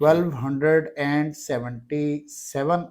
1277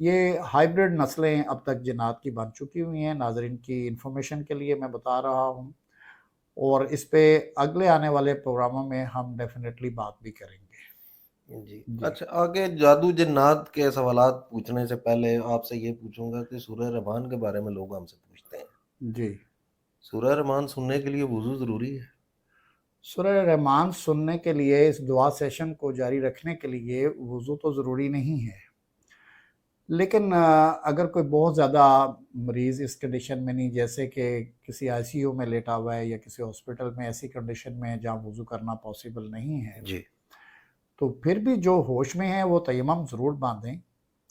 یہ ہائیبرڈ نسلیں اب تک جنات کی بن چکی ہوئی ہیں، ناظرین کی انفارمیشن کے لیے میں بتا رہا ہوں، اور اس پہ اگلے آنے والے پروگراموں میں ہم ڈیفینیٹلی بات بھی کریں گے۔ جی جی اچھا، آگے جادو جنات کے سوالات پوچھنے سے پہلے آپ سے یہ پوچھوں گا کہ سورہ رحمان کے بارے میں لوگ ہم سے پوچھتے ہیں، جی سورہ رحمان سننے کے لیے وضو ضروری ہے؟ سورہ رحمان سننے کے لیے، اس دعا سیشن کو جاری رکھنے کے لیے وضو تو ضروری نہیں ہے، لیکن اگر کوئی بہت زیادہ مریض اس کنڈیشن میں نہیں، جیسے کہ کسی آئی سی یو میں لیٹا ہوا ہے یا کسی ہاسپٹل میں ایسی کنڈیشن میں جہاں وضو کرنا پاسبل نہیں ہے، جی تو پھر بھی جو ہوش میں ہیں وہ تیمم ضرور باندھیں،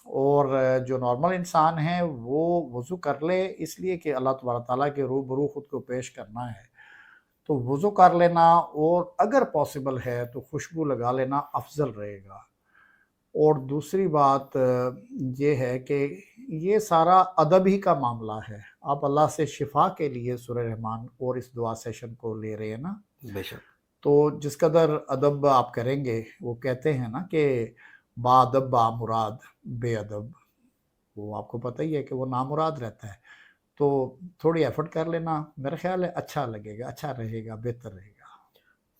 اور جو نارمل انسان ہیں وہ وضو کر لے، اس لیے کہ اللہ تبارک تعالیٰ کے روبرو خود کو پیش کرنا ہے، تو وضو کر لینا، اور اگر پاسبل ہے تو خوشبو لگا لینا افضل رہے گا۔ اور دوسری بات یہ ہے کہ یہ سارا ادب ہی کا معاملہ ہے، آپ اللہ سے شفا کے لیے سورہ رحمان اور اس دعا سیشن کو لے رہے ہیں نا، بے شک۔ تو جس قدر ادب آپ کریں گے، وہ کہتے ہیں نا کہ با ادب با مراد بے ادب، وہ آپ کو پتہ ہی ہے کہ وہ نامراد رہتا ہے، تو تھوڑی ایفرٹ کر لینا، میرا خیال ہے اچھا لگے گا، اچھا رہے گا، بہتر رہے گا۔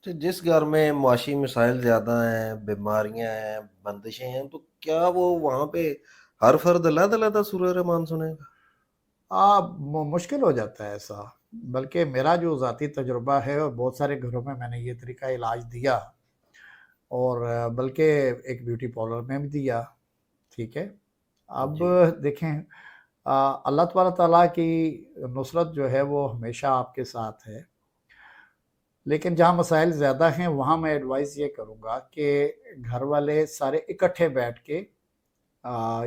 جس گھر میں معاشی مسائل زیادہ ہیں، بیماریاں ہیں، بندشیں ہیں، تو کیا وہ وہاں پہ ہر فرد علیحدہ علیحدہ سورہ رحمان سنے گا؟ مشکل ہو جاتا ہے ایسا، بلکہ میرا جو ذاتی تجربہ ہے، اور بہت سارے گھروں میں میں نے یہ طریقہ علاج دیا، اور بلکہ ایک بیوٹی پارلر میں بھی دیا، ٹھیک ہے۔ اب جی دیکھیں، اللہ تبارک تعالیٰ کی نصرت جو ہے وہ ہمیشہ آپ کے ساتھ ہے، لیکن جہاں مسائل زیادہ ہیں وہاں میں ایڈوائز یہ کروں گا کہ گھر والے سارے اکٹھے بیٹھ کے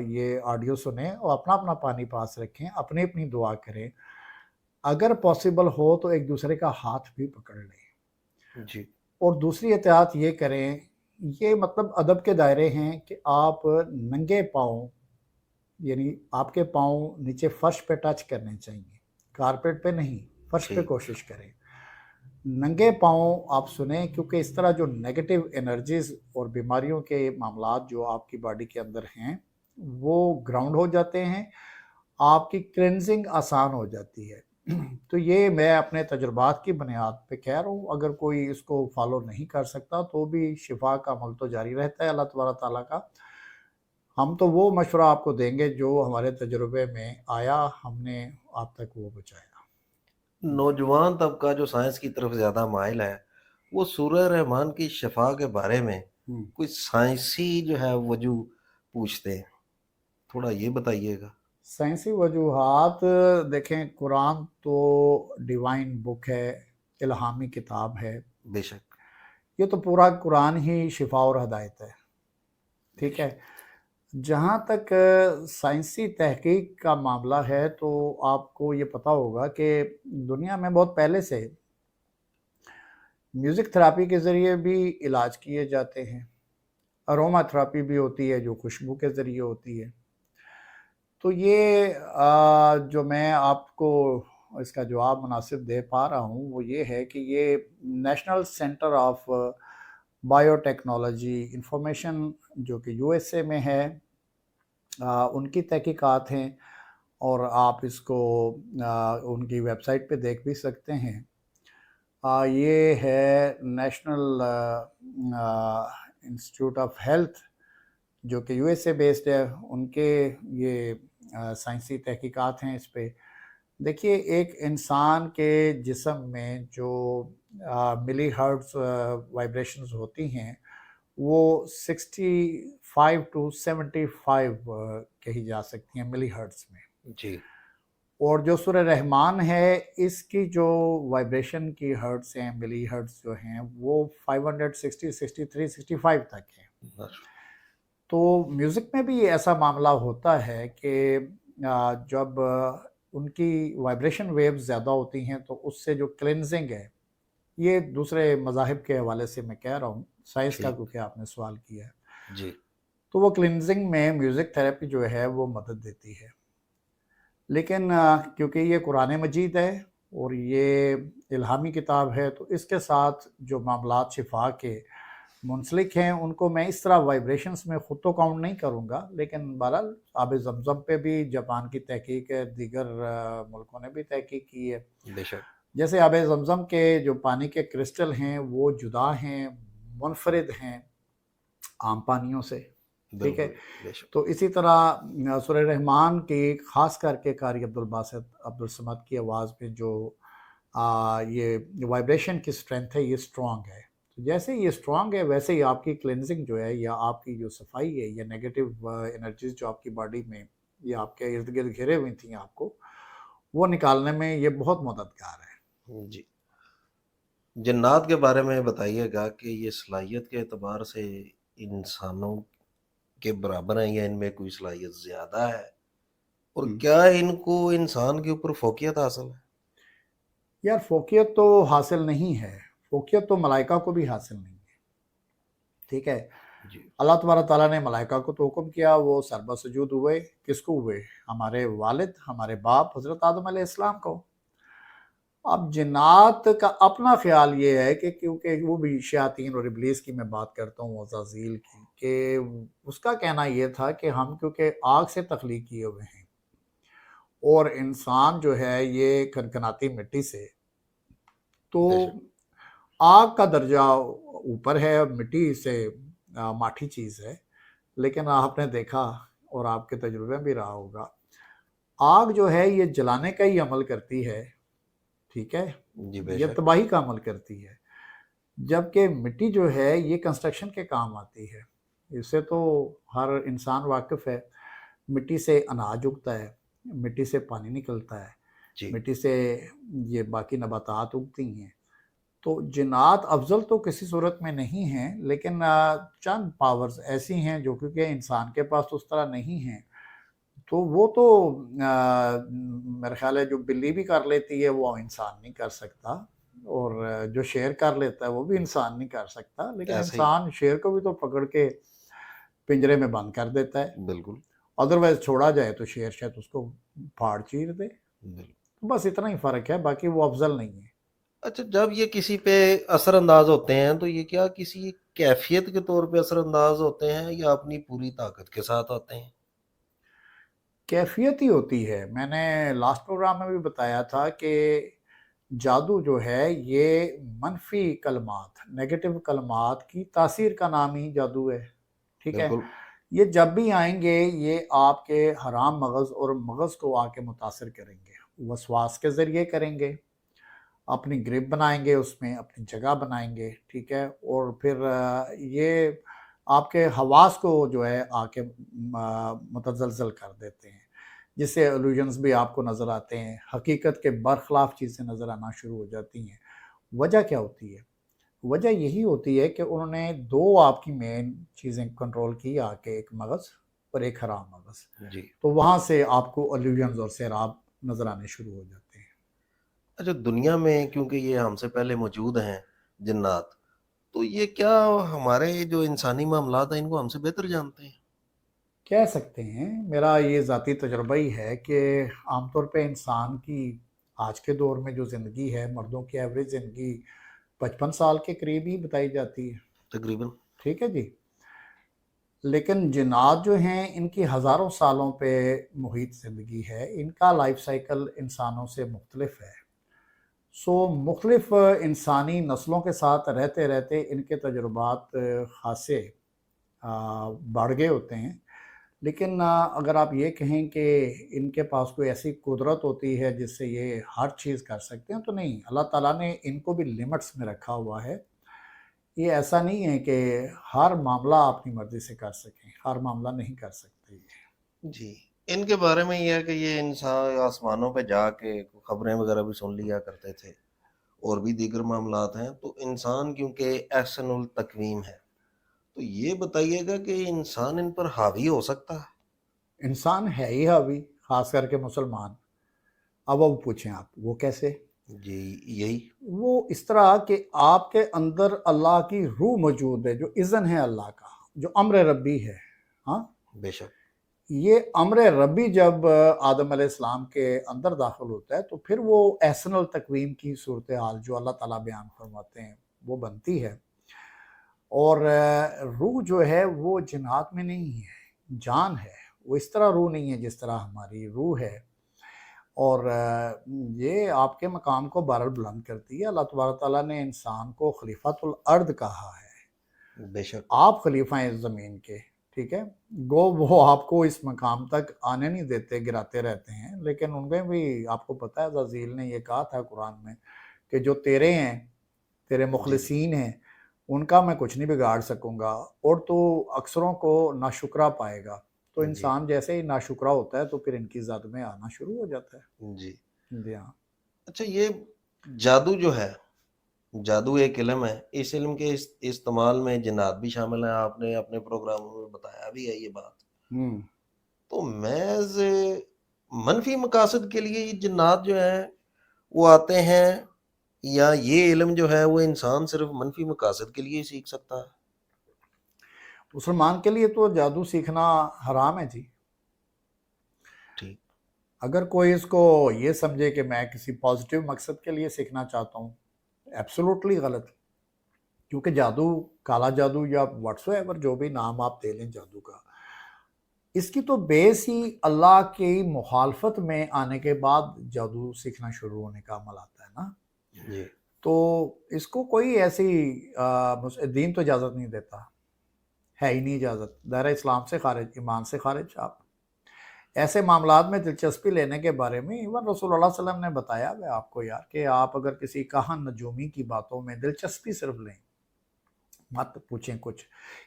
یہ آڈیو سنیں، اور اپنا اپنا پانی پاس رکھیں، اپنی اپنی دعا کریں، اگر پاسبل ہو تو ایک دوسرے کا ہاتھ بھی پکڑ لیں، جی اور دوسری احتیاط یہ کریں، یہ مطلب ادب کے دائرے ہیں کہ آپ ننگے پاؤں، یعنی آپ کے پاؤں نیچے فرش پہ ٹچ کرنے چاہیے، کارپیٹ پہ نہیں، فرش پہ ٹھیک۔ کوشش کریں، ننگے پاؤں آپ سنیں، کیونکہ اس طرح جو نیگیٹو انرجیز اور بیماریوں کے معاملات جو آپ کی باڈی کے اندر ہیں وہ گراؤنڈ ہو جاتے ہیں، آپ کی کلینزنگ آسان ہو جاتی ہے۔ تو یہ میں اپنے تجربات کی بنیاد پہ کہہ رہا ہوں، اگر کوئی اس کو فالو نہیں کر سکتا تو بھی شفا کا عمل تو جاری رہتا ہے اللہ تبارک تعالیٰ کا۔ ہم تو وہ مشورہ آپ کو دیں گے جو ہمارے تجربے میں آیا، ہم نے آپ تک وہ پہنچایا۔ نوجوان طبقہ جو سائنس کی طرف زیادہ مائل ہے، وہ سورہ رحمان کی شفا کے بارے میں کوئی سائنسی جو ہے وجہ پوچھتے ہیں، تھوڑا یہ بتائیے گا۔ سائنسی وجوہات دیکھیں، قرآن تو ڈیوائن بک ہے، الہامی کتاب ہے، بے شک یہ تو پورا قرآن ہی شفا اور ہدایت ہے، بے ٹھیک ہے۔ شک۔ جہاں تک سائنسی تحقیق کا معاملہ ہے تو آپ کو یہ پتہ ہوگا کہ دنیا میں بہت پہلے سے میوزک تھراپی کے ذریعے بھی علاج کیے جاتے ہیں، اروما تھراپی بھی ہوتی ہے جو خوشبو کے ذریعے ہوتی ہے، تو یہ جو میں آپ کو اس کا جواب مناسب دے پا رہا ہوں وہ یہ ہے کہ یہ national centre of bio technology information جو کہ یو ایس اے میں ہے، ان کی تحقیقات ہیں، اور آپ اس کو ان کی ویب سائٹ پہ دیکھ بھی سکتے ہیں۔ یہ ہے نیشنل انسٹیٹیوٹ آف ہیلتھ جو کہ یو ایس اے بیسڈ ہے، ان کے یہ سائنسی تحقیقات ہیں اس پہ۔ دیکھیے، ایک انسان کے جسم میں جو ملی ہرٹز وائبریشنز ہوتی ہیں وہ 65 to 75 کہی جا سکتی ہیں ملی ہرٹز میں، جی اور جو سورہ رحمان ہے اس کی جو وائبریشن کی ہرٹز ہیں، ملی ہرٹز جو ہیں وہ 560 63 65 تک ہیں۔ تو میوزک میں بھی ایسا معاملہ ہوتا ہے کہ جب ان کی وائبریشن ویوز زیادہ ہوتی ہیں تو اس سے جو کلینزنگ ہے، یہ دوسرے مذاہب کے حوالے سے میں کہہ رہا ہوں، سائنس کا ٹھیک کیونکہ آپ نے سوال کیا ہے، جی تو وہ کلینزنگ میں میوزک تھراپی جو ہے وہ مدد دیتی ہے، لیکن کیونکہ یہ قرآن مجید ہے اور یہ الہامی کتاب ہے تو اس کے ساتھ جو معاملات شفا کے منسلک ہیں ان کو میں اس طرح وائبریشنز میں خود تو کاؤنٹ نہیں کروں گا، لیکن بہرحال آب زمزم پہ بھی جاپان کی تحقیق ہے، دیگر ملکوں نے بھی تحقیق کی ہے۔ بے شک جیسے آب زمزم کے جو پانی کے کرسٹل ہیں وہ جدا ہیں، منفرد ہیں عام پانیوں سے، ٹھیک ہے۔ بالکل بے شک تو اسی طرح سورہ رحمان کی خاص کر کے قاری عبدالباسط عبدالصمد کی آواز میں جو یہ وائبریشن کی اسٹرینتھ ہے یہ اسٹرانگ ہے۔ تو جیسے یہ اسٹرانگ ہے ویسے ہی آپ کی کلینزنگ جو ہے یا آپ کی جو صفائی ہے یا نیگیٹو انرجیز جو آپ کی باڈی میں یا آپ کے ارد گرد گھرے ہوئی تھیں آپ کو، وہ نکالنے میں یہ بہت مددگار ہے۔ جی۔ جنات کے بارے میں بتائیے گا کہ یہ صلاحیت کے اعتبار سے انسانوں کے برابر ہیں یا ان میں کوئی صلاحیت زیادہ ہے، اور کیا ان کو انسان کے اوپر فوقیت حاصل ہے؟ یار فوقیت تو حاصل نہیں ہے، فوقیت تو ملائکہ کو بھی حاصل نہیں ہے، ٹھیک ہے۔ جی اللہ تبارک تعالیٰ نے ملائکہ کو تو حکم کیا، وہ سربہ سجود ہوئے، کس کو ہوئے؟ ہمارے والد، ہمارے باپ حضرت آدم علیہ السلام کو۔ اب جنات کا اپنا خیال یہ ہے کہ کیونکہ وہ بھی شیاطین اور ابلیس کی میں بات کرتا ہوں، عزازیل کی، کہ اس کا کہنا یہ تھا کہ ہم کیونکہ آگ سے تخلیق کیے ہوئے ہیں اور انسان جو ہے یہ کنکناتی مٹی سے، تو آگ کا درجہ اوپر ہے، مٹی سے ماٹھی چیز ہے، لیکن آپ نے دیکھا اور آپ کے تجربے بھی رہا ہوگا، آگ جو ہے یہ جلانے کا ہی عمل کرتی ہے، ٹھیک ہے، جی بے یہ شک تباہی کا عمل کرتی ہے، جبکہ مٹی جو ہے یہ کنسٹرکشن کے کام آتی ہے۔ اس سے تو ہر انسان واقف ہے، مٹی سے اناج اگتا ہے، مٹی سے پانی نکلتا ہے، جی مٹی سے یہ باقی نباتات اگتی ہیں۔ تو جنات افضل تو کسی صورت میں نہیں ہیں، لیکن چند پاورز ایسی ہیں جو کیونکہ انسان کے پاس اس طرح نہیں ہیں، تو وہ تو میرا خیال ہے جو بلی بھی کر لیتی ہے وہ انسان نہیں کر سکتا، اور جو شیر کر لیتا ہے وہ بھی انسان نہیں کر سکتا، لیکن ایسے ہی انسان شیر کو بھی تو پکڑ کے پنجرے میں بند کر دیتا ہے، بالکل ادروائز چھوڑا جائے تو شیر شاید اس کو پھاڑ چیر دے، بالکل۔ بس اتنا ہی فرق ہے، باقی وہ افضل نہیں ہے۔ اچھا، جب یہ کسی پہ اثر انداز ہوتے ہیں تو یہ کیا کسی کیفیت کے طور پہ اثر انداز ہوتے ہیں یا اپنی پوری طاقت کے ساتھ ہوتے ہیں؟ کیفیت ہی ہوتی ہے، میں نے لاسٹ پروگرام میں بھی بتایا تھا کہ جادو جو ہے یہ منفی کلمات، نیگیٹو کلمات کی تاثیر کا نام ہی جادو ہے، ٹھیک ہے۔ بالکل یہ جب بھی آئیں گے یہ آپ کے حرام مغز اور مغز کو آ کے متاثر کریں گے، وسواس کے ذریعے کریں گے، اپنی گرپ بنائیں گے، اس میں اپنی جگہ بنائیں گے، ٹھیک ہے، اور پھر یہ آپ کے حواس کو جو ہے آ کے متزلزل کر دیتے ہیں، جس سے الوژنز بھی آپ کو نظر آتے ہیں، حقیقت کے برخلاف چیزیں نظر آنا شروع ہو جاتی ہیں۔ وجہ کیا ہوتی ہے؟ وجہ یہی ہوتی ہے کہ انہوں نے دو آپ کی مین چیزیں کنٹرول کی، آ کے ایک مغز اور ایک حرام مغز، جی۔ تو وہاں سے آپ کو الوژنز اور سیراب نظر آنے شروع ہو جاتے ہیں۔ اچھا، دنیا میں کیونکہ یہ ہم سے پہلے موجود ہیں جنات، تو یہ کیا ہمارے جو انسانی معاملات ہیں ان کو ہم سے بہتر جانتے ہیں؟ کہہ سکتے ہیں، میرا یہ ذاتی تجربہ ہی ہے کہ عام طور پہ انسان کی آج کے دور میں جو زندگی ہے، مردوں کی ایوریج زندگی 55 سال کے قریب ہی بتائی جاتی ہے، تقریباً۔ ٹھیک ہے جی، لیکن جنات جو ہیں ان کی ہزاروں سالوں پہ محیط زندگی ہے، ان کا لائف سائیکل انسانوں سے مختلف ہے، سو مختلف انسانی نسلوں کے ساتھ رہتے رہتے ان کے تجربات خاصے بڑھ گئے ہوتے ہیں، لیکن اگر آپ یہ کہیں کہ ان کے پاس کوئی ایسی قدرت ہوتی ہے جس سے یہ ہر چیز کر سکتے ہیں تو نہیں، اللہ تعالیٰ نے ان کو بھی لمٹس میں رکھا ہوا ہے، یہ ایسا نہیں ہے کہ ہر معاملہ اپنی مرضی سے کر سکیں، ہر معاملہ نہیں کر سکتے۔ جی، ان کے بارے میں یہ ہے کہ یہ انسان آسمانوں پہ جا کے خبریں وغیرہ بھی سن لیا کرتے تھے، اور بھی دیگر معاملات ہیں، تو انسان کیونکہ احسن التقویم ہے، تو یہ بتائیے گا کہ انسان ان پر حاوی ہو سکتا ہے؟ انسان ہے ہی حاوی، خاص کر کے مسلمان۔ اب پوچھیں آپ وہ کیسے؟ جی یہی۔ وہ اس طرح کہ آپ کے اندر اللہ کی روح موجود ہے، جو اذن ہے اللہ کا، جو امر ربی ہے، ہاں، بے شک۔ یہ امر ربی جب آدم علیہ السلام کے اندر داخل ہوتا ہے تو پھر وہ احسن التقویم کی صورتحال جو اللہ تعالیٰ بیان فرماتے ہیں وہ بنتی ہے، اور روح جو ہے وہ جنات میں نہیں ہے، جان ہے، وہ اس طرح روح نہیں ہے جس طرح ہماری روح ہے، اور یہ آپ کے مقام کو بہرحال بلند کرتی ہے۔ اللہ تبارک تعالیٰ نے انسان کو خلیفۃ الارض کہا ہے، بے شک آپ خلیفہ ہیں اس زمین کے، ٹھیک ہے، گو وہ آپ کو اس مقام تک آنے نہیں دیتے، گراتے رہتے ہیں، لیکن ان میں بھی آپ کو پتہ ہے عزازیل نے یہ کہا تھا قرآن میں کہ جو تیرے ہیں، تیرے جی مخلصین ہیں، ان کا میں کچھ نہیں بگاڑ سکوں گا، اور تو اکثروں کو ناشکرا پائے گا۔ تو جی انسان جیسے ہی ناشکرا ہوتا ہے تو پھر ان کی زد میں آنا شروع ہو جاتا ہے۔ جی جی ہاں۔ اچھا، یہ جادو جو ہے، جادو ایک علم ہے، اس علم کے استعمال میں جنات بھی شامل ہیں، آپ نے اپنے پروگراموں میں بتایا بھی ہے یہ بات۔ تو محض منفی مقاصد کے لیے یہ جنات جو ہیں وہ آتے ہیں، یا یہ علم جو ہے وہ انسان صرف منفی مقاصد کے لیے ہی سیکھ سکتا ہے؟ مسلمان کے لیے تو جادو سیکھنا حرام ہے جی۔ ٹھیک۔ اگر کوئی اس کو یہ سمجھے کہ میں کسی پازیٹیو مقصد کے لیے سیکھنا چاہتا ہوں، ایبسولوٹلی غلط، کیونکہ جادو، کالا جادو یا واٹس ایور جو بھی نام آپ دے لیں جادو کا، اس کی تو بیس ہی اللہ کی مخالفت میں آنے کے بعد جادو سیکھنا شروع ہونے کا عمل آتا ہے نا۔ جی تو اس کو کوئی ایسی دین تو اجازت نہیں دیتا، ہے ہی نہیں اجازت، دائرہ اسلام سے خارج، ایمان سے خارج۔ آپ ایسے معاملات میں دلچسپی لینے کے بارے میں ایون رسول اللہ صلی اللہ علیہ وسلم نے بتایا ہے آپ کو یار، کہ آپ اگر کسی کہن نجومی کی باتوں میں دلچسپی صرف لیں، مت پوچھیں کچھ۔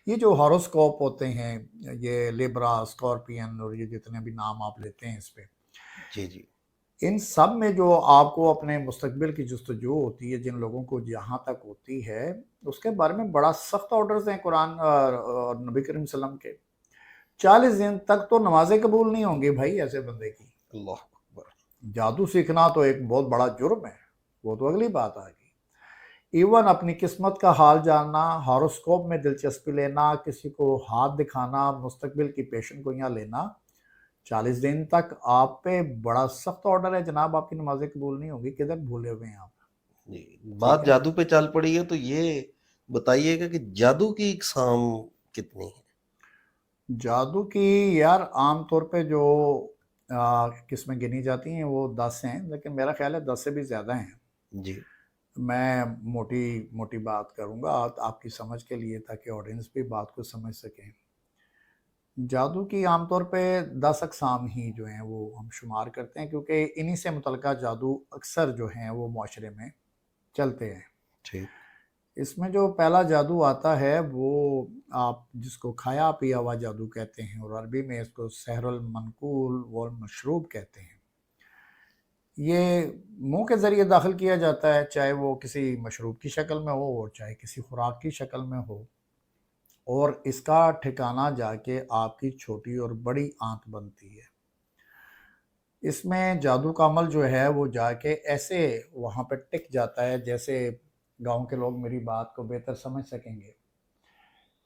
یہ جو ہاروسکوپ ہوتے ہیں، یہ لیبرا، اسکارپین، اور یہ جتنے بھی نام آپ لیتے ہیں اس پہ، جی جی ان سب میں جو آپ کو اپنے مستقبل کی جستجو ہوتی ہے، جن لوگوں کو جہاں تک ہوتی ہے، اس کے بارے میں بڑا سخت آرڈرز ہیں قرآن اور نبی کریم صلی اللہ علیہ وسلم کے۔ 40 دن تک تو نمازیں قبول نہیں ہوں گی بھائی ایسے بندے کی۔ اللہ اکبر۔ جادو سیکھنا تو ایک بہت بڑا جرم ہے، وہ تو اگلی بات آ گئی۔ ایون اپنی قسمت کا حال جاننا، ہاروسکوپ میں دلچسپی لینا، کسی کو ہاتھ دکھانا، مستقبل کی پیشن گوئیاں لینا، 40 دن تک آپ پہ بڑا سخت آرڈر ہے جناب، آپ کی نمازیں قبول نہیں ہوں گی۔ کدھر بھولے ہوئے ہیں آپ؟ جی، ٹھیک بات ہے۔ جادو پہ چل پڑی ہے تو یہ بتائیے گا کہ جادو کی اقسام کتنی ہیں؟ جادو کی یار عام طور پہ جو قسمیں گنی جاتی ہیں وہ 10 ہیں، لیکن میرا خیال ہے 10 سے بھی زیادہ ہیں۔ جی میں موٹی بات کروں گا آپ کی سمجھ کے لیے، تاکہ آڈینس بھی بات کو سمجھ سکیں۔ جادو کی عام طور پہ 10 اقسام ہی جو ہیں وہ ہم شمار کرتے ہیں، کیونکہ انہی سے متعلقہ جادو اکثر جو ہیں وہ معاشرے میں چلتے ہیں۔ ٹھیک۔ اس میں جو پہلا جادو آتا ہے وہ آپ جس کو کھایا پیا ہوا جادو کہتے ہیں، اور عربی میں اس کو سحر المنقول والمشروب کہتے ہیں۔ یہ منہ کے ذریعے داخل کیا جاتا ہے، چاہے وہ کسی مشروب کی شکل میں ہو اور چاہے کسی خوراک کی شکل میں ہو، اور اس کا ٹھکانہ جا کے آپ کی چھوٹی اور بڑی آنت بنتی ہے۔ اس میں جادو کا عمل جو ہے وہ جا کے ایسے وہاں پہ ٹک جاتا ہے، جیسے گاؤں کے لوگ میری بات کو بہتر سمجھ سکیں گے،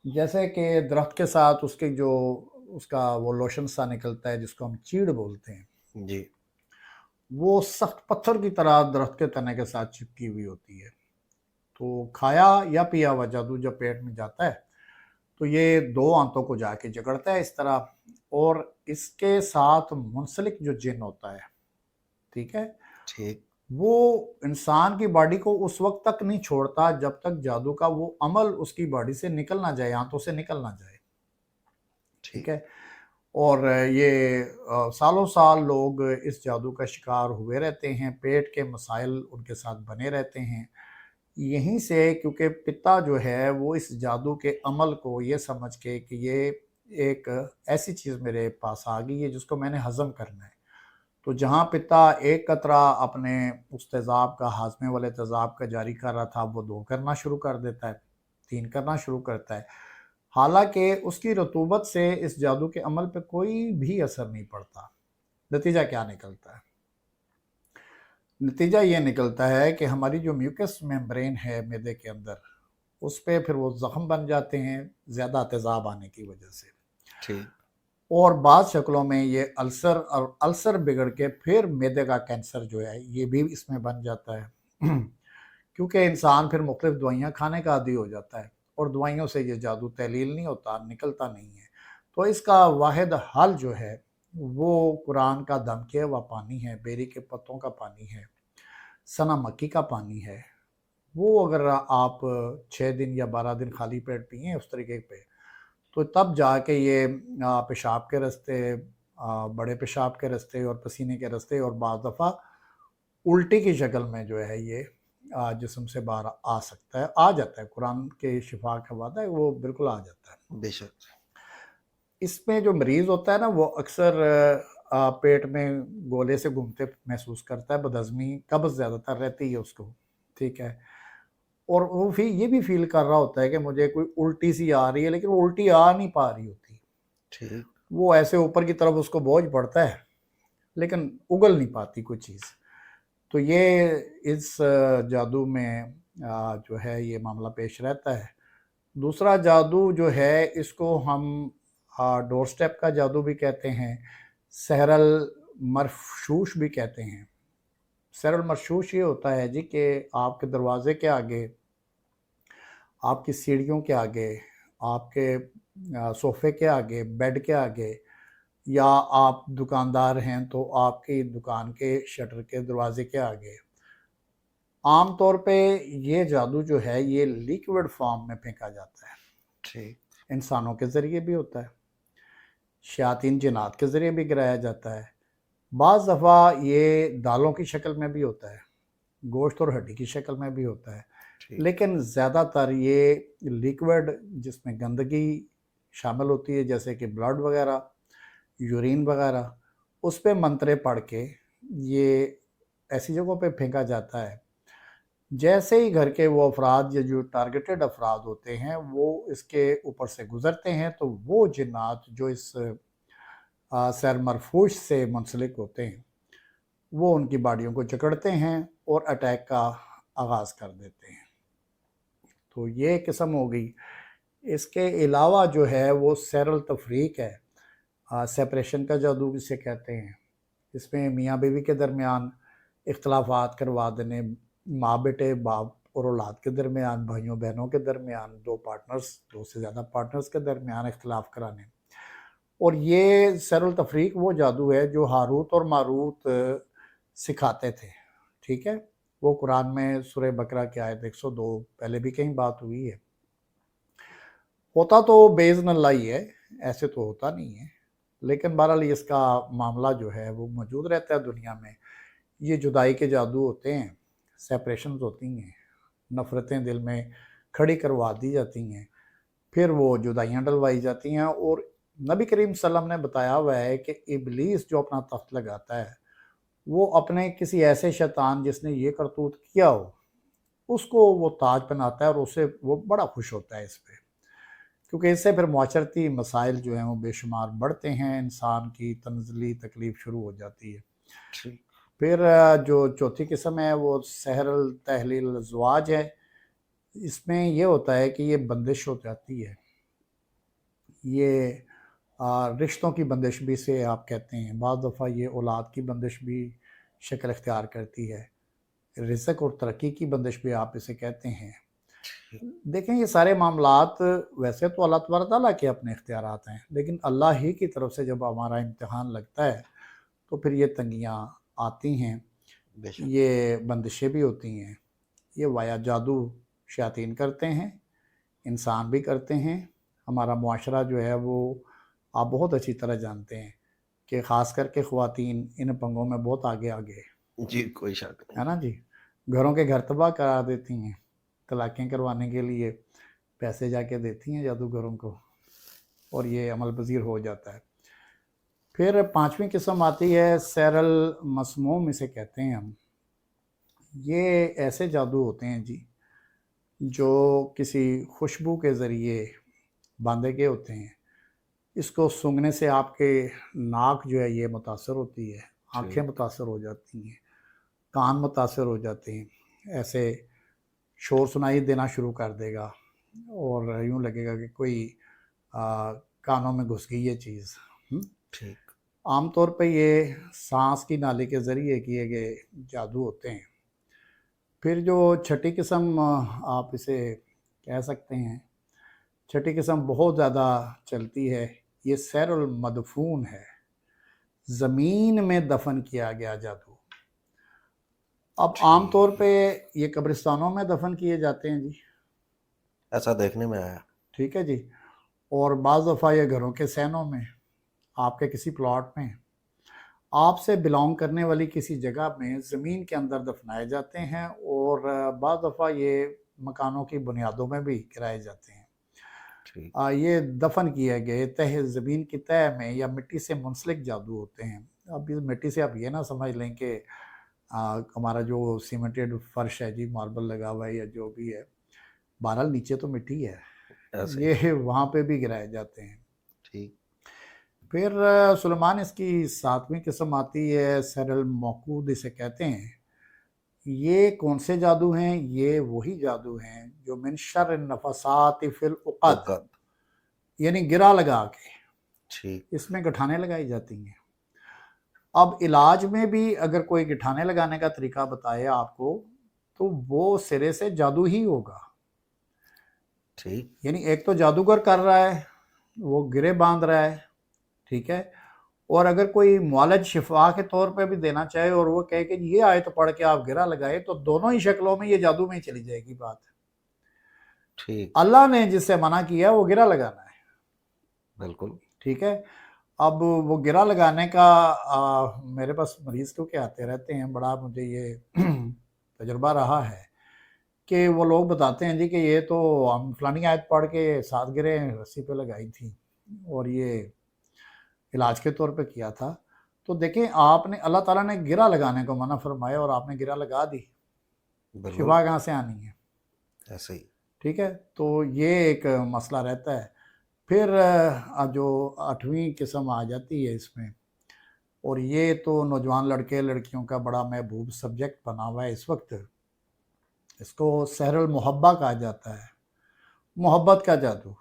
جیسے کہ درخت کے ساتھ اس کا وہ لوشن سا نکلتا ہے جس کو ہم چیڑ بولتے ہیں، جی وہ سخت پتھر کی طرح درخت کے تنے کے ساتھ چپکی ہوئی ہوتی ہے۔ تو کھایا یا پیا ہوا جادو جب پیٹ میں جاتا ہے تو یہ 2 آنتوں کو جا کے جکڑتا ہے اس طرح، اور اس کے ساتھ منسلک جو جن ہوتا ہے، ٹھیک ہے، ٹھیک وہ انسان کی باڈی کو اس وقت تک نہیں چھوڑتا جب تک جادو کا وہ عمل اس کی باڈی سے نکل نہ جائے، آنتوں سے نکل نہ جائے، ٹھیک ہے۔ اور یہ سالوں سال لوگ اس جادو کا شکار ہوئے رہتے ہیں، پیٹ کے مسائل ان کے ساتھ بنے رہتے ہیں۔ یہیں سے کیونکہ پتا جو ہے وہ اس جادو کے عمل کو یہ سمجھ کے کہ یہ ایک ایسی چیز میرے پاس آ گئی ہے جس کو میں نے ہضم کرنا ہے، تو جہاں پتا ایک قطرہ اپنے اس تیزاب کا، ہاضمے والے تیزاب کا جاری کر رہا تھا، وہ 2 کرنا شروع کر دیتا ہے، 3 کرنا شروع کرتا ہے، حالانکہ اس کی رطوبت سے اس جادو کے عمل پہ کوئی بھی اثر نہیں پڑتا۔ نتیجہ کیا نکلتا ہے؟ نتیجہ یہ نکلتا ہے کہ ہماری جو میوکس میمبرین ہے معدے کے اندر، اس پہ پھر وہ زخم بن جاتے ہیں زیادہ تیزاب آنے کی وجہ سے، ٹھیک اور بعض شکلوں میں یہ السر، اور السر بگڑ کے پھر معدے کا کینسر جو ہے یہ بھی اس میں بن جاتا ہے، کیونکہ انسان پھر مختلف دوائیاں کھانے کا عادی ہو جاتا ہے، اور دوائیوں سے یہ جادو تحلیل نہیں ہوتا، نکلتا نہیں ہے۔ تو اس کا واحد حل جو ہے وہ قرآن کا دم کیا ہوا پانی ہے، بیری کے پتوں کا پانی ہے، سنا مکی کا پانی ہے۔ وہ اگر آپ 6 دن یا 12 دن خالی پیٹ پئیں اس طریقے پہ، تو تب جا کے یہ پیشاب کے راستے، بڑے پیشاب کے راستے اور پسینے کے راستے اور بعض دفعہ الٹی کی شکل میں جو ہے یہ جسم سے باہر آ سکتا ہے، آ جاتا ہے۔ قرآن کے شفا کا وعدہ ہے، وہ بالکل آ جاتا ہے۔ بے شک۔ اس میں جو مریض ہوتا ہے نا وہ اکثر پیٹ میں گولے سے گھومتے محسوس کرتا ہے، بدہضمی قبض زیادہ تر رہتی ہے اس کو، ٹھیک ہے، اور وہ یہ بھی فیل کر رہا ہوتا ہے کہ مجھے کوئی الٹی سی آ رہی ہے، لیکن وہ الٹی آ نہیں پا رہی ہوتی، ٹھیک۔ وہ ایسے اوپر کی طرف اس کو بوجھ پڑتا ہے لیکن اگل نہیں پاتی کوئی چیز۔ تو یہ اس جادو میں جو ہے یہ معاملہ پیش رہتا ہے۔ دوسرا جادو جو ہے اس کو ہم ڈور سٹیپ کا جادو بھی کہتے ہیں، سحر المرشوش بھی کہتے ہیں۔ سحر المرشوش یہ ہوتا ہے جی کہ آپ کے دروازے کے آگے، آپ کی سیڑھیوں کے آگے، آپ کے صوفے کے آگے، بیڈ کے آگے، یا آپ دکاندار ہیں تو آپ کی دکان کے شٹر کے دروازے کے آگے، عام طور پہ یہ جادو جو ہے یہ لیکوڈ فارم میں پھینکا جاتا ہے۔ ٹھیک۔ انسانوں کے ذریعے بھی ہوتا ہے، شیاطین جنات کے ذریعے بھی گرایا جاتا ہے، بعض دفعہ یہ دالوں کی شکل میں بھی ہوتا ہے، گوشت اور ہڈی کی شکل میں بھی ہوتا ہے، ٹھیک۔ لیکن زیادہ تر یہ لیکوڈ جس میں گندگی شامل ہوتی ہے جیسے کہ بلڈ وغیرہ، یورین وغیرہ، اس پہ منترے پڑھ کے یہ ایسی جگہوں پہ پھینکا جاتا ہے۔ جیسے ہی گھر کے وہ افراد یا جو ٹارگیٹڈ افراد ہوتے ہیں وہ اس کے اوپر سے گزرتے ہیں تو وہ جنات جو اس سحر مرفوش سے منسلک ہوتے ہیں وہ ان کی باڈیوں کو جکڑتے ہیں اور اٹیک کا آغاز کر دیتے ہیں۔ تو یہ قسم ہو گئی۔ اس کے علاوہ جو ہے وہ سحر التفریق ہے، سیپریشن کا جادو اسے کہتے ہیں۔ اس میں میاں بیوی کے درمیان اختلافات کروا دینے، ماں بیٹے، باپ اور اولاد کے درمیان، بھائیوں بہنوں کے درمیان، دو سے زیادہ پارٹنرز کے درمیان اختلاف کرانے۔ اور یہ سحر التفریق وہ جادو ہے جو ہاروت اور ماروت سکھاتے تھے، ٹھیک ہے۔ وہ قرآن میں سورہ بقرہ کی آیت 102 پہلے بھی کہیں بات ہوئی ہے۔ ہوتا تو باذن اللہ ہی ہے، ایسے تو ہوتا نہیں ہے، لیکن بہرحال اس کا معاملہ جو ہے وہ موجود رہتا ہے دنیا میں۔ یہ جدائی کے جادو ہوتے ہیں، سیپریشنز ہوتی ہیں، نفرتیں دل میں کھڑی کروا دی جاتی ہیں، پھر وہ جدائیاں ڈلوائی جاتی ہیں۔ اور نبی کریم صلی اللہ علیہ وسلم نے بتایا ہوا ہے کہ ابلیس جو اپنا تخت لگاتا ہے وہ اپنے کسی ایسے شیطان جس نے یہ کرتوت کیا ہو اس کو وہ تاج پہناتا ہے اور اسے وہ بڑا خوش ہوتا ہے اس پہ، کیونکہ اس سے پھر معاشرتی مسائل جو ہیں وہ بے شمار بڑھتے ہیں، انسان کی تنزلی تکلیف شروع ہو جاتی ہے۔ ٹھیک۔ پھر جو چوتھی قسم ہے وہ سحر التحلیل الازواج ہے۔ اس میں یہ ہوتا ہے کہ یہ بندش ہو جاتی ہے، یہ رشتوں کی بندش بھی سے آپ کہتے ہیں، بعض دفعہ یہ اولاد کی بندش بھی شکل اختیار کرتی ہے، رزق اور ترقی کی بندش بھی آپ اسے کہتے ہیں۔ دیکھیں یہ سارے معاملات ویسے تو اللہ تبارک تعالیٰ کے اپنے اختیارات ہیں، لیکن اللہ ہی کی طرف سے جب ہمارا امتحان لگتا ہے تو پھر یہ تنگیاں آتی ہیں، بے شک۔ یہ بندشیں بھی ہوتی ہیں۔ یہ وایا جادو شیاطین کرتے ہیں، انسان بھی کرتے ہیں۔ ہمارا معاشرہ جو ہے وہ آپ بہت اچھی طرح جانتے ہیں کہ خاص کر کے خواتین ان پنگوں میں بہت آگے ہے، جی کوئی شک ہے نہیں۔ نا جی۔ گھروں کے گھر تباہ کرا دیتی ہیں، طلاقیں کروانے کے لیے پیسے جا کے دیتی ہیں جادوگروں کو، اور یہ عمل پذیر ہو جاتا ہے۔ پھر پانچویں قسم آتی ہے سحر المسموم، اسے کہتے ہیں ہم۔ یہ ایسے جادو ہوتے ہیں جی جو کسی خوشبو کے ذریعے باندھے گئے ہوتے ہیں۔ اس کو سونگھنے سے آپ کے ناک جو ہے یہ متاثر ہوتی ہے، آنکھیں متاثر ہو جاتی ہیں، کان متاثر ہو جاتے ہیں، ایسے شور سنائی دینا شروع کر دے گا اور یوں لگے گا کہ کوئی کانوں میں گھس گئی یہ چیز۔ ٹھیک۔ عام طور پہ یہ سانس کی نالی کے ذریعے کیے گئے جادو ہوتے ہیں۔ پھر جو چھٹی قسم آپ اسے کہہ سکتے ہیں چھٹی قسم بہت زیادہ چلتی ہے، یہ سیر المدفون ہے، زمین میں دفن کیا گیا جادو۔ اب عام طور پہ یہ قبرستانوں میں دفن کیے جاتے ہیں جی، ایسا دیکھنے میں آیا۔ ٹھیک ہے جی، اور بعض دفعہ یہ گھروں کے صحنوں میں، آپ کے کسی پلاٹ میں، آپ سے بلانگ کرنے والی کسی جگہ میں زمین کے اندر دفنائے جاتے ہیں، اور بعض دفعہ یہ مکانوں کی بنیادوں میں بھی گرائے جاتے ہیں۔ ٹھیک، یہ دفن کیے گئے تہ زمین کی تہ میں یا مٹی سے منسلک جادو ہوتے ہیں۔ اب اس مٹی سے آپ یہ نہ سمجھ لیں کہ ہمارا جو سیمنٹڈ فرش ہے جی، ماربل لگا ہوا ہے یا جو بھی ہے، بہرحال نیچے تو مٹی ہے، ایسے یہ وہاں پہ بھی گرائے جاتے ہیں۔ ٹھیک، پھر سلیمان اس کی 7ویں قسم آتی ہے، سر الموقود اسے کہتے ہیں۔ یہ کون سے جادو ہیں؟ یہ وہی جادو ہیں جو من شر النفثات فی العقد، اوقات، یعنی گرا لگا کے ٹھیک، اس میں گٹھانے لگائی جاتی ہیں۔ اب علاج میں بھی اگر کوئی گٹھانے لگانے کا طریقہ بتائے آپ کو تو وہ سرے سے جادو ہی ہوگا، ٹھیک، یعنی ایک تو جادوگر کر رہا ہے، وہ گرے باندھ رہا ہے، ٹھیک ہے، اور اگر کوئی معالج شفا کے طور پہ بھی دینا چاہے اور وہ کہے کہ یہ آیت پڑھ کے آپ گرا لگائے، تو دونوں ہی شکلوں میں یہ جادو میں ہی چلی جائے گی بات۔ ٹھیک، اللہ نے جس سے منع کیا وہ گرا لگانا ہے، بالکل، ٹھیک ہے۔ اب وہ گرا لگانے کا میرے پاس مریض کیونکہ آتے رہتے ہیں، بڑا مجھے یہ تجربہ رہا ہے کہ وہ لوگ بتاتے ہیں جی کہ یہ تو ہم فلانی آیت پڑھ کے 7 گرے رسی پہ لگائی تھی اور یہ علاج کے طور پہ کیا تھا۔ تو دیکھیں، آپ نے، اللہ تعالیٰ نے گرا لگانے کو منع فرمایا اور آپ نے گرا لگا دی، بالکل، شفا کہاں سے آنی ہے؟ ایسے ہی، ٹھیک ہے، تو یہ ایک مسئلہ رہتا ہے۔ پھر جو 8ویں قسم آ جاتی ہے اس میں، اور یہ تو نوجوان لڑکے لڑکیوں کا بڑا محبوب سبجیکٹ بنا ہوا ہے اس وقت، اس کو سحر المحبہ کہا جاتا ہے، محبت کا جادو۔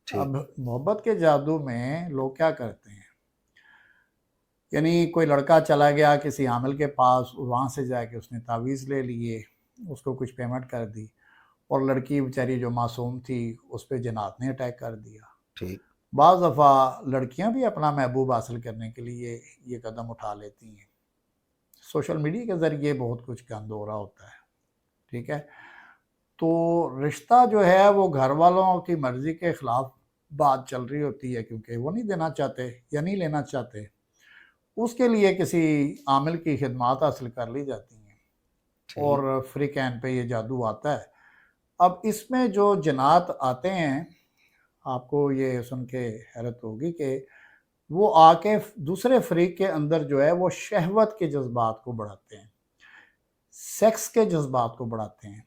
ٹھیک، اب محبت کے جادو میں لوگ کیا کرتے ہیں، یعنی کوئی لڑکا چلا گیا کسی عامل کے پاس، وہاں سے جا کے اس نے تعویذ لے لیے، اس کو کچھ پیمنٹ کر دی، اور لڑکی بیچاری جو معصوم تھی اس پہ جنات نے اٹیک کر دیا۔ ٹھیک، بعض دفعہ لڑکیاں بھی اپنا محبوب حاصل کرنے کے لیے یہ قدم اٹھا لیتی ہیں، سوشل میڈیا کے ذریعے بہت کچھ گند ہو رہا ہوتا ہے، ٹھیک ہے۔ تو رشتہ جو ہے وہ گھر والوں کی مرضی کے خلاف بات چل رہی ہوتی ہے، کیونکہ وہ نہیں دینا چاہتے یا نہیں لینا چاہتے، اس کے لیے کسی عامل کی خدمات حاصل کر لی جاتی ہیں، ٹھیک، اور فری کین پہ یہ جادو آتا ہے۔ اب اس میں جو جنات آتے ہیں، آپ کو یہ سن کے حیرت ہوگی کہ وہ آ کے دوسرے فریق کے اندر جو ہے وہ شہوت کے جذبات کو بڑھاتے ہیں، سیکس کے جذبات کو بڑھاتے ہیں۔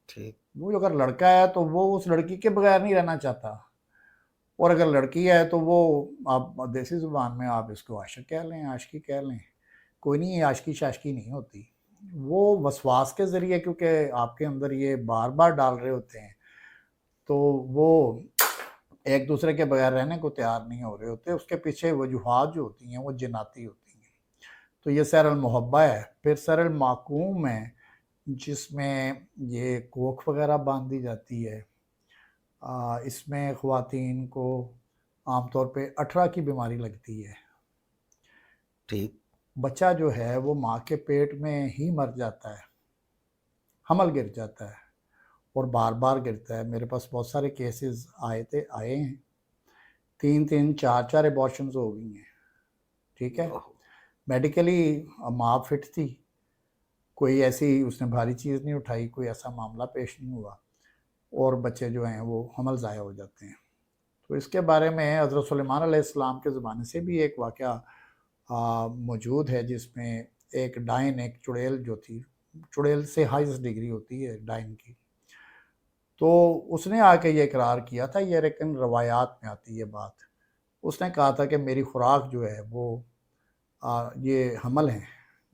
ٹھیک، وہ اگر لڑکا ہے تو وہ اس لڑکی کے بغیر نہیں رہنا چاہتا، اور اگر لڑکی ہے تو وہ، آپ دیسی زبان میں آپ اس کو عاشق کہہ لیں، عاشقی کہہ لیں، کوئی نہیں، یہ عاشقی شاشقی نہیں ہوتی، وہ وسواس کے ذریعے، کیونکہ آپ کے اندر یہ بار بار ڈال رہے ہوتے ہیں، تو وہ ایک دوسرے کے بغیر رہنے کو تیار نہیں ہو رہے ہوتے، اس کے پیچھے وجوہات جو ہوتی ہیں وہ جناتی ہوتی ہیں۔ تو یہ سحر المحبہ ہے۔ پھر سحر المعقوم ہے، جس میں یہ کوکھ وغیرہ باندھ دی جاتی ہے۔ اس میں خواتین کو عام طور پہ 18 کی بیماری لگتی ہے، ٹھیک، بچہ جو ہے وہ ماں کے پیٹ میں ہی مر جاتا ہے، حمل گر جاتا ہے اور بار بار گرتا ہے۔ میرے پاس بہت سارے کیسز آئے ہیں، 3 4 ایبارشنز ہو گئی ہیں، ٹھیک ہے۔ میڈیکلی ماں فٹ تھی، کوئی ایسی اس نے بھاری چیز نہیں اٹھائی، کوئی ایسا معاملہ پیش نہیں ہوا، اور بچے جو ہیں وہ حمل ضائع ہو جاتے ہیں۔ تو اس کے بارے میں حضرت سلیمان علیہ السلام کے زمانے سے بھی ایک واقعہ موجود ہے، جس میں ایک ڈائن، ایک چڑیل جو تھی، چڑیل سے ہائیسٹ ڈگری ہوتی ہے ڈائن کی، تو اس نے آ کے یہ اقرار کیا تھا، یہ لیکن روایات میں آتی ہے بات، اس نے کہا تھا کہ میری خوراک جو ہے وہ یہ حمل ہیں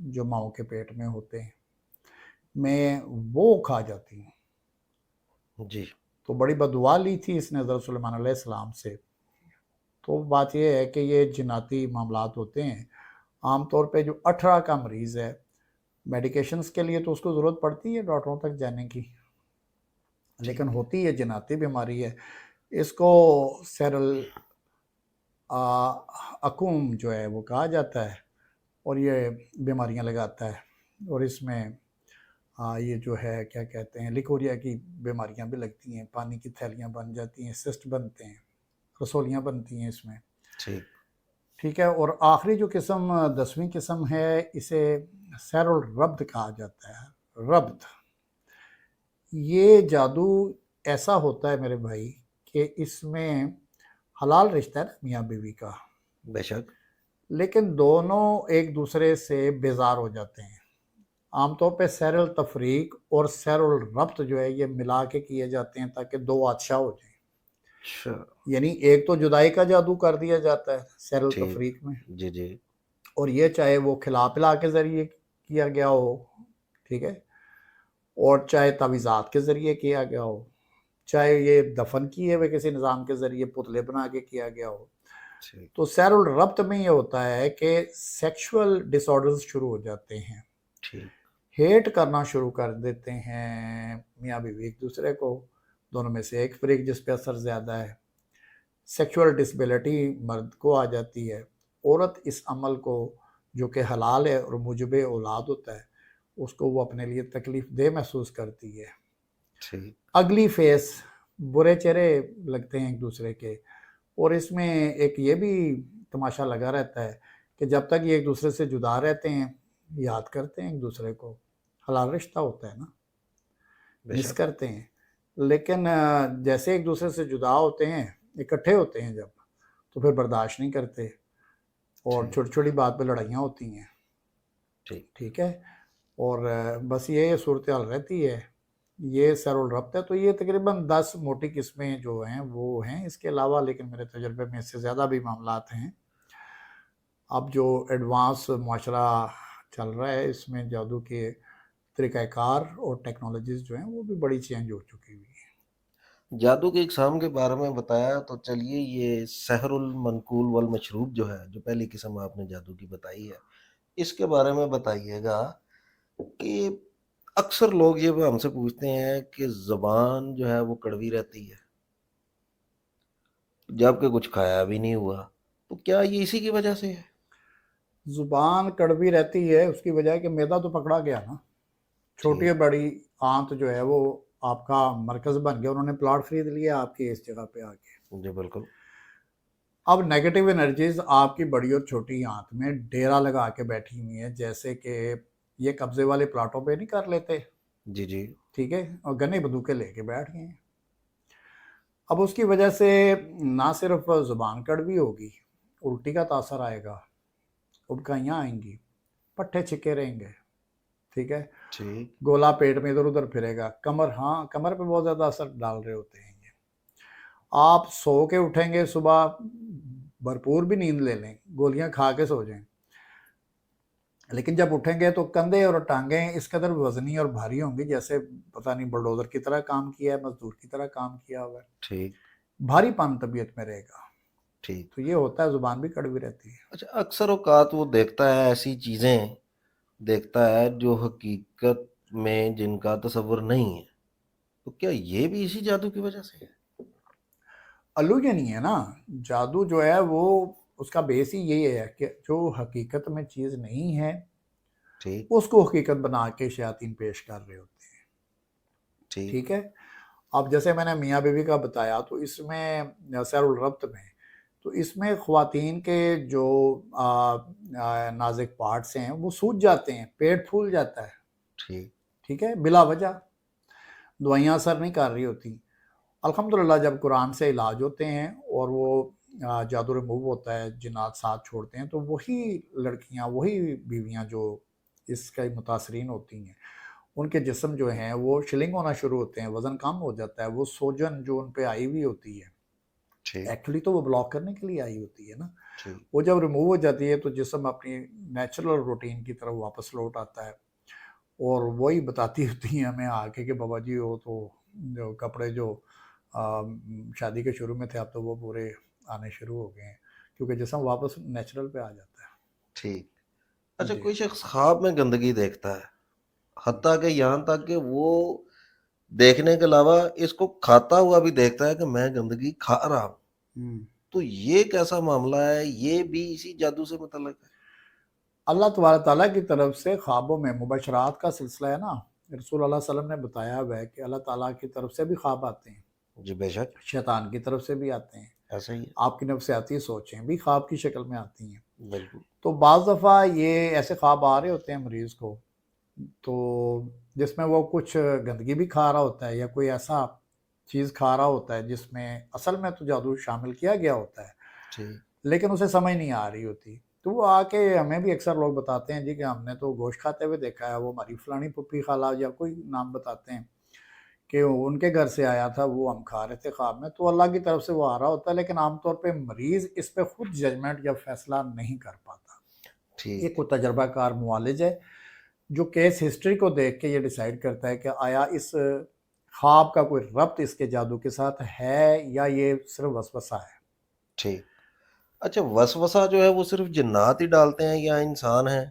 جو ماؤں کے پیٹ میں ہوتے ہیں، میں وہ کھا جاتی ہوں۔ جی، تو بڑی بددعا لی تھی اس نے حضرت سلیمان علیہ السلام سے۔ تو بات یہ ہے کہ یہ جناتی معاملات ہوتے ہیں۔ عام طور پہ جو 18 کا مریض ہے، میڈیکیشنز کے لیے تو اس کو ضرورت پڑتی ہے ڈاکٹروں تک جانے کی، لیکن ہوتی ہے جناتی بیماری ہے۔ اس کو سیرل اکوم جو ہے وہ کہا جاتا ہے، اور یہ بیماریاں لگاتا ہے، اور اس میں یہ جو ہے کیا کہتے ہیں لیکوریا کی بیماریاں بھی لگتی ہیں، پانی کی تھیلیاں بن جاتی ہیں، سسٹ بنتے ہیں، رسولیاں بنتی ہیں اس میں، ٹھیک ٹھیک ہے۔ اور آخری جو قسم 10ویں قسم ہے، اسے سیر الربد کہا جاتا ہے۔ ربد، یہ جادو ایسا ہوتا ہے میرے بھائی کہ اس میں حلال رشتہ ہے نا میاں بیوی کا، بے شک لیکن دونوں ایک دوسرے سے بیزار ہو جاتے ہیں۔ عام طور پہ سیر التفریق اور سیر الربط جو ہے یہ ملا کے کیے جاتے ہیں تاکہ دو بادشاہ ہو جائیں، اچھا یعنی ایک تو جدائی کا جادو کر دیا جاتا ہے سیر ٹھیک التفریق میں، جی جی اور یہ چاہے وہ کھلا پلا کے ذریعے کیا گیا ہو، ٹھیک ہے، اور چاہے تعویذات کے ذریعے کیا گیا ہو، چاہے یہ دفن کیے ہوئے کسی نظام کے ذریعے پتلے بنا کے کیا گیا ہو۔ ٹھیک تو سیر الربط میں یہ ہوتا ہے کہ سیکشول ڈس آرڈرز شروع ہو جاتے ہیں، ٹھیک ہیٹ کرنا شروع کر دیتے ہیں میاں بیوی ایک دوسرے کو، دونوں میں سے ایک فریق جس پہ اثر زیادہ ہے، سیکشول ڈسبلٹی مرد کو آ جاتی ہے، عورت اس عمل کو جو کہ حلال ہے اور موجب اولاد ہوتا ہے اس کو وہ اپنے لیے تکلیف دہ محسوس کرتی ہے۔ ٹھیک اگلی فیس، برے چہرے لگتے ہیں ایک دوسرے کے، اور اس میں ایک یہ بھی تماشا لگا رہتا ہے کہ جب تک یہ ایک دوسرے سے جدا رہتے ہیں یاد کرتے ہیں ایک دوسرے کو، حلال رشتہ ہوتا ہے نا، بے مس شک کرتے ہیں، لیکن جیسے ایک دوسرے سے جدا ہوتے ہیں، اکٹھے ہوتے ہیں جب، تو پھر برداشت نہیں کرتے اور ٹھیک چھوٹی چھوٹی بات پہ لڑائیاں ہوتی ہیں، ٹھیک ٹھیک ہے۔ اور بس یہ صورتحال رہتی ہے، یہ سیر الربط ہے۔ تو یہ تقریباً 10 موٹی قسمیں جو ہیں وہ ہیں، اس کے علاوہ لیکن میرے تجربے میں اس سے زیادہ بھی معاملات ہیں۔ اب جو ایڈوانس معاشرہ چل رہا ہے اس میں جادو کے طریقہ کار اور ٹیکنالوجیز جو ہیں وہ بھی بڑی چینج ہو چکی ہوئی ہیں۔ جادو کی اقسام کے بارے میں بتایا، تو چلیے یہ سحر المنقول والمشروب جو ہے، جو پہلی قسم آپ نے جادو کی بتائی ہے، اس کے بارے میں بتائیے گا کہ اکثر لوگ یہ ہم سے پوچھتے ہیں کہ زبان جو ہے وہ کڑوی رہتی ہے جبکہ کچھ کھایا بھی نہیں ہوا، تو کیا یہ اسی کی وجہ سے ہے؟ زبان کڑوی رہتی ہے اس کی وجہ ہے کہ میدا تو پکڑا گیا نا، چھوٹی اور ٹھیک بڑی آنت جو ہے وہ آپ کا مرکز بن گیا، انہوں نے پلاٹ خرید لیا آپ کی اس جگہ پہ آ کے۔ جی بالکل اب نیگیٹو انرجیز آپ کی بڑی اور چھوٹی آنت میں ڈیرا لگا کے بیٹھی ہوئی ہیں، جیسے کہ یہ قبضے والے پلاٹوں پہ نہیں کر لیتے، جی جی ٹھیک ہے، اور گنے بندوقیں لے کے بیٹھ گئے ہیں۔ اب اس کی وجہ سے نہ صرف زبان کڑوی ہوگی، الٹی کا تاثر آئے گا، ابکائیاں آئیں گی، پٹھے چھکے رہیں گے، ٹھیک ہے، ٹھیک گولا پیٹ میں ادھر ادھر پھرے گا، کمر، ہاں کمر پہ بہت زیادہ اثر ڈال رہے ہوتے ہیں یہ۔ آپ سو کے اٹھیں گے صبح، بھرپور بھی نیند لے لیں، گولیاں کھا کے سو جائیں، لیکن جب اٹھیں گے تو کندھے اور ٹانگیں اس قدر وزنی اور بھاری ہوں گی جیسے پتہ نہیں بلڈوزر کی طرح کام کیا ہے، مزدور کی طرح کام کیا ہوا ہے، ٹھیک بھاری پن طبیعت میں رہے گا۔ ٹھیک تو یہ ہوتا ہے، زبان بھی کڑوی رہتی ہے۔ اچھا، اکثر اوقات وہ دیکھتا ہے ایسی چیزیں، دیکھتا ہے جو حقیقت میں جن کا تصور نہیں ہے، تو کیا یہ بھی اسی جادو کی وجہ سے ہے؟ الوجن ہی ہے نا، جادو جو ہے وہ اس کا بیس ہی یہی ہے کہ جو حقیقت میں چیز نہیں ہے ٹھیک اس کو حقیقت بنا کے شیاطین پیش کر رہے ہوتے ہیں، ٹھیک ٹھیک ہے۔ اب جیسے میں نے میاں بیوی کا بتایا، تو اس میں سیر الربط میں، تو اس میں خواتین کے جو نازک پارٹس ہیں وہ سوج جاتے ہیں، پیٹ پھول جاتا ہے، ٹھیک ٹھیک ہے، بلا وجہ دوائیاں اثر نہیں کر رہی ہوتی۔ الحمدللہ جب قرآن سے علاج ہوتے ہیں اور وہ جادو ریموو ہوتا ہے، جنات ساتھ چھوڑتے ہیں، تو وہی لڑکیاں، وہی بیویاں جو اس کا متاثرین ہوتی ہیں، ان کے جسم جو ہیں وہ شلنگ ہونا شروع ہوتے ہیں، وزن کم ہو جاتا ہے، وہ سوجن جو ان پہ آئی ہوئی ہوتی ہے، ٹھیک ایکچولی تو وہ بلاک کرنے کے لیے آئی ہوتی ہے نا، ٹھیک وہ جب ریموو ہو جاتی ہے تو جسم اپنی نیچرل روٹین کی طرف واپس لوٹ آتا ہے، اور وہی بتاتی ہوتی ہیں ہمیں آ کے کہ بابا جی وہ تو جو کپڑے جو شادی کے شروع میں تھے اب تو وہ پورے آنے شروع ہو گئے ہیں، کیونکہ جسم واپس نیچرل پہ آ جاتا ٹھیک ہے۔ اچھا، جی کوئی شخص خواب میں گندگی دیکھتا ہے، حتیٰ کہ یہاں تک کہ وہ دیکھنے کے علاوہ اس کو کھاتا ہوا بھی دیکھتا ہے کہ میں گندگی کھا رہا ہوں. تو یہ کیسا معاملہ ہے؟ یہ بھی اسی جادو سے متعلق ہے؟ اللہ تبارک تعالیٰ کی طرف سے خوابوں میں مبشرات کا سلسلہ ہے نا. رسول اللہ صلی اللہ علیہ وسلم نے بتایا ہوا ہے کہ اللہ تعالیٰ کی طرف سے بھی خواب آتے ہیں، جی بے شک شیطان کی طرف سے بھی آتے ہیں، ایسا ہی ہے. آپ کی نفسیاتی سوچیں بھی خواب کی شکل میں آتی ہیں. بالکل. تو بعض دفعہ یہ ایسے خواب آ رہے ہوتے ہیں مریض کو، تو جس میں وہ کچھ گندگی بھی کھا رہا ہوتا ہے یا کوئی ایسا چیز کھا رہا ہوتا ہے جس میں اصل میں تو جادو شامل کیا گیا ہوتا ہے، ٹھیک. لیکن اسے سمجھ نہیں آ رہی ہوتی. تو وہ آ کے ہمیں بھی اکثر لوگ بتاتے ہیں جی کہ ہم نے تو گوشت کھاتے ہوئے دیکھا ہے، وہ ہماری فلانی پھپھی خالہ یا کوئی نام بتاتے ہیں کہ ان کے گھر سے آیا تھا، وہ ہم کھا رہے تھے خواب میں. تو اللہ کی طرف سے وہ آ رہا ہوتا ہے، لیکن عام طور پہ مریض اس پہ خود ججمنٹ یا فیصلہ نہیں کر پاتا. یہ ٹھیک. کوئی تجربہ کار معالج ہے جو کیس ہسٹری کو دیکھ کے یہ ڈیسائیڈ کرتا ہے کہ آیا اس خواب کا کوئی ربط اس کے جادو کے ساتھ ہے یا یہ صرف وسوسہ ہے. ٹھیک. اچھا وسوسہ جو ہے وہ صرف جنات ہی ڈالتے ہیں یا انسان ہیں؟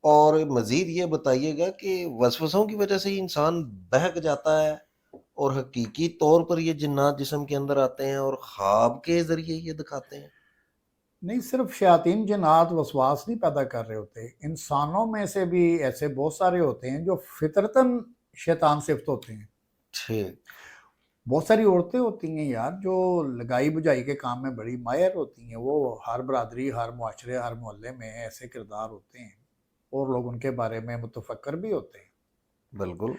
اور مزید یہ بتائیے گا کہ وسوسوں کی وجہ سے ہی انسان بہک جاتا ہے اور حقیقی طور پر یہ جنات جسم کے اندر آتے ہیں اور خواب کے ذریعے یہ دکھاتے ہیں؟ نہیں، صرف شیاطین جنات وسواس نہیں پیدا کر رہے ہوتے، انسانوں میں سے بھی ایسے بہت سارے ہوتے ہیں جو فطرتاً شیطان صفت ہوتے ہیں. ٹھیک. بہت ساری عورتیں ہوتی ہیں یار جو لگائی بجائی کے کام میں بڑی ماہر ہوتی ہیں، وہ ہر برادری، ہر معاشرے، ہر محلے میں ایسے کردار ہوتے ہیں اور لوگ ان کے بارے میں متفکر بھی ہوتے ہیں. بالکل.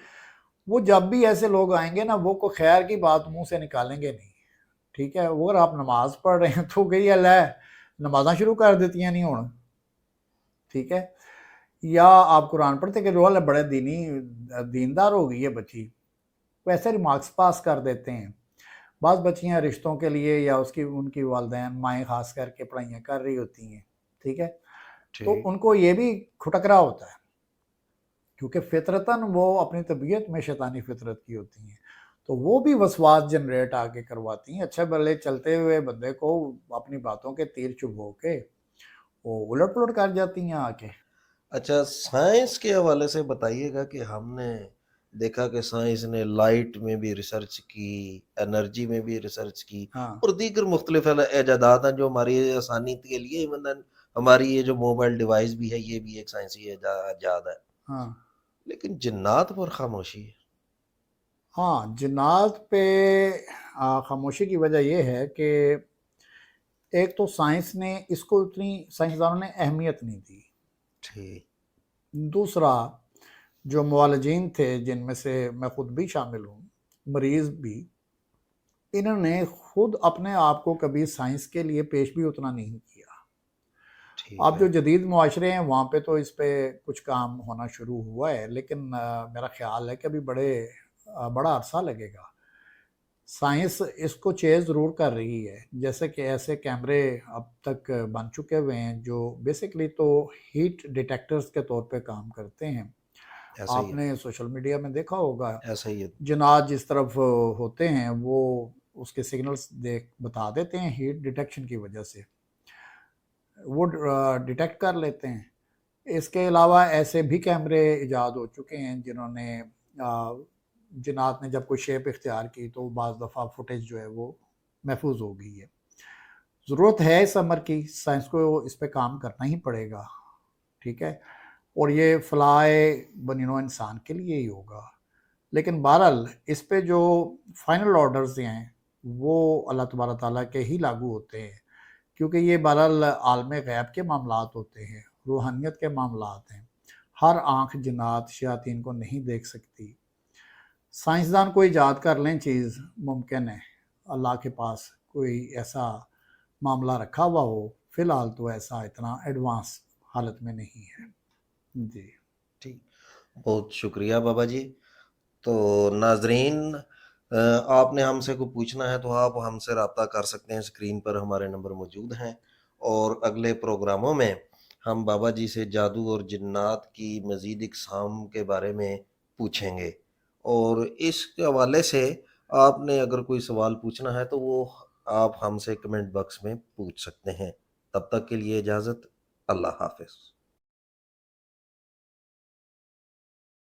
وہ جب بھی ایسے لوگ آئیں گے نا، وہ کوئی خیر کی بات منہ سے نکالیں گے نہیں. ٹھیک ہے، وہ اگر آپ نماز پڑھ رہے ہیں تو گئی اللہ نمازاں شروع کر دیتی ہیں نہیں ہونا. ٹھیک ہے، یا آپ قرآن پڑھتے کہ رول بڑے دیندار ہو گئی ہے بچی، ویسے ریمارکس پاس کر دیتے ہیں. بعض بچیاں رشتوں کے لیے یا ان کی والدین مائیں خاص کر کے پڑھائیاں کر رہی ہوتی ہیں. ٹھیک ہے، تو ٹھیک. ان کو یہ بھی کھٹک رہا ہوتا ہے کیونکہ فطرتاً وہ اپنی طبیعت میں شیطانی فطرت کی ہوتی ہیں، تو وہ بھی وسواس جنریٹ آگے کرواتی ہیں. اچھے بھلے چلتے ہوئے بندے کو اپنی باتوں کے تیر چبھو کے وہ الٹ پلٹ کر جاتی ہیں آ کے. اچھا سائنس کے حوالے سے بتائیے گا کہ ہم نے دیکھا کہ سائنس نے لائٹ میں بھی ریسرچ کی، انرجی میں بھی ریسرچ کی ہاں اور دیگر مختلف ایجادات ہیں جو ہماری آسانی کے لیے ایون ہماری یہ جو موبائل ڈیوائس بھی ہے یہ بھی ایک سائنسی ایجاد ہے، ہاں لیکن جنات پر خاموشی ہے. ہاں جنات پہ خاموشی کی وجہ یہ ہے کہ ایک تو سائنس نے اس کو اتنی سائنسدانوں نے اہمیت نہیں دی. ٹھیک. دوسرا جو معالجین تھے جن میں سے میں خود بھی شامل ہوں، مریض بھی، انہوں نے خود اپنے آپ کو کبھی سائنس کے لیے پیش بھی اتنا نہیں کیا. ٹھیک اب ہے. جو جدید معاشرے ہیں وہاں پہ تو اس پہ کچھ کام ہونا شروع ہوا ہے، لیکن میرا خیال ہے کہ ابھی بڑا عرصہ لگے گا. سائنس اس کو چیز ضرور کر رہی ہے، جیسے کہ ایسے کیمرے اب تک بن چکے ہوئے ہیں جو بیسکلی تو ہیٹ ڈیٹیکٹرز کے طور پہ کام کرتے ہیں. ایسا ہی آپ ہے. نے سوشل میڈیا میں دیکھا ہوگا ایسا ہی ہے. جنات جس طرف ہوتے ہیں وہ اس کے سگنلز بتا دیتے ہیں، ہیٹ ڈیٹیکشن کی وجہ سے وہ ڈیٹیکٹ کر لیتے ہیں. اس کے علاوہ ایسے بھی کیمرے ایجاد ہو چکے ہیں جنہوں نے جنات نے جب کوئی شیپ اختیار کی تو بعض دفعہ فوٹیج جو ہے وہ محفوظ ہو گئی ہے. ضرورت ہے اس عمر کی، سائنس کو اس پہ کام کرنا ہی پڑے گا. ٹھیک ہے، اور یہ فلاح بنی نوع انسان کے لیے ہی ہوگا. لیکن بہرحال اس پہ جو فائنل آرڈرز ہیں وہ اللہ تبارک تعالیٰ کے ہی لاگو ہوتے ہیں، کیونکہ یہ بہرحال عالم غیب کے معاملات ہوتے ہیں، روحانیت کے معاملات ہیں. ہر آنکھ جنات شیاطین کو نہیں دیکھ سکتی. سائنسدان کو ایجاد کر لیں چیز ممکن ہے، اللہ کے پاس کوئی ایسا معاملہ رکھا ہوا ہو. فی الحال تو ایسا اتنا ایڈوانس حالت میں نہیں ہے. جی ٹھیک. بہت شکریہ بابا جی. تو ناظرین آپ نے ہم سے کوئی پوچھنا ہے تو آپ ہم سے رابطہ کر سکتے ہیں، اسکرین پر ہمارے نمبر موجود ہیں، اور اگلے پروگراموں میں ہم بابا جی سے جادو اور جنات کی مزید اقسام کے بارے میں پوچھیں گے. اور اس کے حوالے سے آپ نے اگر کوئی سوال پوچھنا ہے تو وہ آپ ہم سے کمنٹ باکس میں پوچھ سکتے ہیں. تب تک کے لیے اجازت. اللہ حافظ.